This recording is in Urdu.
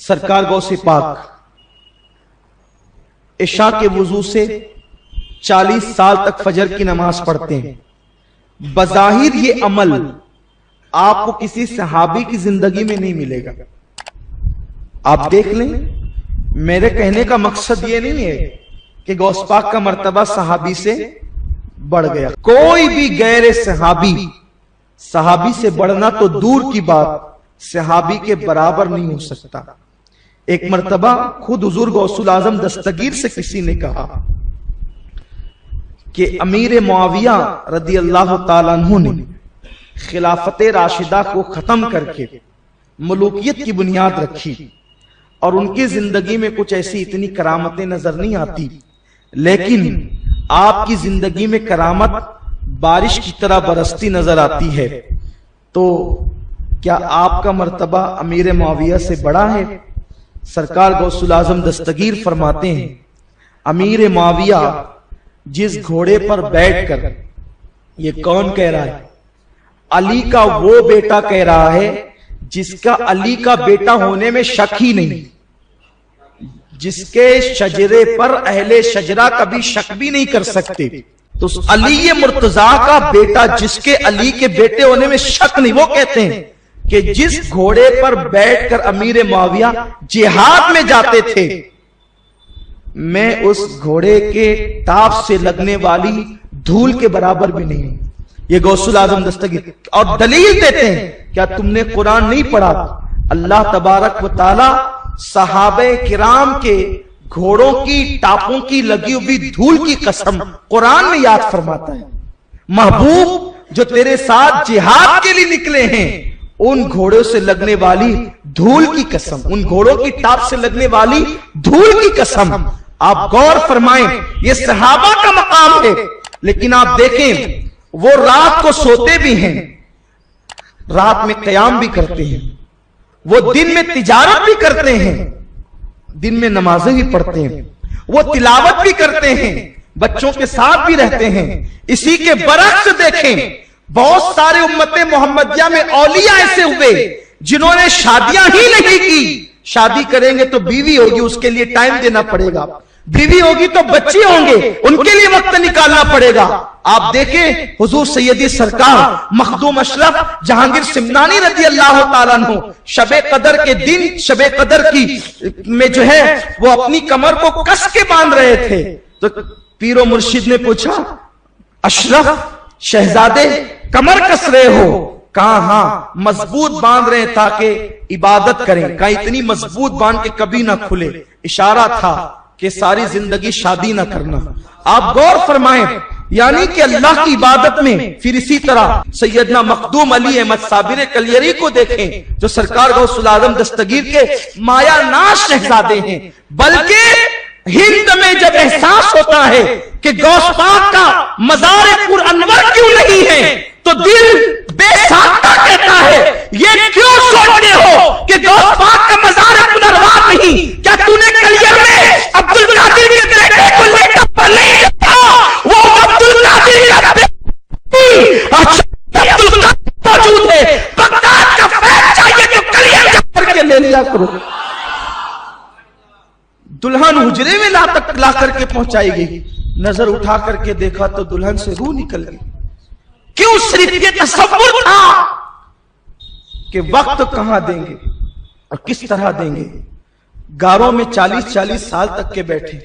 سرکار غوث پاک عشاء کے وضو سے 40 سال تک فجر کی نماز پڑھتے ہیں. بظاہر یہ عمل آپ کو کسی صحابی کی زندگی میں نہیں ملے گا. آپ دیکھ لیں، میرے کہنے کا مقصد یہ نہیں ہے کہ غوث پاک کا مرتبہ صحابی سے بڑھ گیا. کوئی بھی غیر صحابی سے بڑھنا تو دور کی بات صحابی کے برابر نہیں ہو سکتا. ایک مرتبہ خود حضور غوث الاعظم دستگیر سے کسی نے کہا کہ امیر معاویہ رضی اللہ تعالیٰ عنہ نے خلافت راشدہ کو ختم کر کے ملوکیت کی بنیاد رکھی، اور ان کی زندگی میں کچھ ایسی اتنی کرامتیں نظر نہیں آتی، لیکن آپ کی زندگی میں کرامت بارش کی طرح برستی نظر آتی ہے. تو کیا آپ کا مرتبہ امیر معاویہ سے بڑا ہے؟ سرکار غوث الاعظم دستگیر فرماتے ہیں، امیر معاویہ جس گھوڑے پر بیٹھ کر، یہ کون کہہ رہا ہے؟ علی کا وہ بیٹا کہہ رہا ہے جس کا علی کا بیٹا ہونے میں شک ہی نہیں، جس کے شجرے پر اہل شجرہ کبھی شک بھی نہیں کر سکتے. تو علی مرتضیٰ کا بیٹا جس کے علی کے بیٹے ہونے میں شک نہیں، وہ کہتے ہیں کہ جس گھوڑے پر بیٹھ کر امیر معاویہ جہاد میں جاتے تھے، میں اس گھوڑے کے ٹاپ سے لگنے والی دھول کے برابر بھی نہیں. یہ غوث الاعظم دستگیر اور دلیل دیتے ہیں، کیا تم نے قرآن نہیں پڑھا؟ اللہ تبارک و تعالی صحابہ کرام کے گھوڑوں کی ٹاپوں کی لگی ہوئی دھول کی قسم قرآن میں یاد فرماتا ہے. محبوب جو تیرے ساتھ جہاد کے لیے نکلے ہیں، ان گھوڑوں سے لگنے والی دھول کی قسم، ان گھوڑوں کی ٹاپ سے لگنے والی دھول کی قسم. آپ غور فرمائیں، یہ صحابہ کا مقام ہے. لیکن آپ دیکھیں، وہ رات کو سوتے بھی ہیں، رات میں قیام بھی کرتے ہیں، وہ دن میں تجارت بھی کرتے ہیں، دن میں نمازیں بھی پڑھتے ہیں، وہ تلاوت بھی کرتے ہیں، بچوں کے ساتھ بھی رہتے ہیں. اسی کے برعکس دیکھیں، بہت سارے امت محمدیہ میں اولیاء ایسے ہوئے جنہوں نے شادیاں ہی نہیں کی. شادی کریں گے تو بیوی ہوگی، اس کے لیے ٹائم دینا پڑے گا، بیوی ہوگی تو بچے ہوں گے، ان کے لیے وقت نکالنا پڑے گا. آپ دیکھیں حضور سیدی سرکار مخدوم اشرف جہانگیر سمنانی رضی اللہ تعالیٰ عنہ شب قدر کے دن، شب قدر کی میں جو ہے وہ اپنی کمر کو کس کے باندھ رہے تھے. تو پیر و مرشد نے پوچھا، اشرف شہزادے کمر کس رہے ہو؟ کہا ہاں مضبوط باندھ رہے ہیں تاکہ عبادت کریں. کہا اتنی مضبوط باندھ کے کبھی نہ کھلے. اشارہ تھا کہ ساری زندگی شادی نہ کرنا. آپ غور فرمائیں، یعنی کہ اللہ کی عبادت میں. پھر اسی طرح سیدنا مخدوم علی احمد صابر کلیری کو دیکھیں جو سرکار غوث الاعظم دستگیر کے مایا ناز شہزادے ہیں. بلکہ ہند میں جب احساس ہوتا ہے کہ غوث پاک کا مزار پر انور کیوں نہیں ہے، تو دل بے ساختہ کہتا ہے یہ کیوں سوچتے ہو کہ غوث پاک کا مزار پر انور نہیں؟ کیا تو نے کلیئر میں عبدالقادر کے بیٹے کو لے کر پر نہیں جاتا؟ وہ عبدالقادر کا بیٹا موجود ہے، بغداد کا فیض چاہیے تو کلیئر کر کے لے لیا کرو. دلہن حجرے میں لا کر کے پہنچائی گئی. نظر اٹھا کر کے دیکھا تو دلہن سے روح نکل گئی. کیوں؟ صرف یہ تصور تھا کہ وقت کہاں دیں گے اور کس طرح دیں گے. گاروں میں 40 سال تک کے بیٹھے.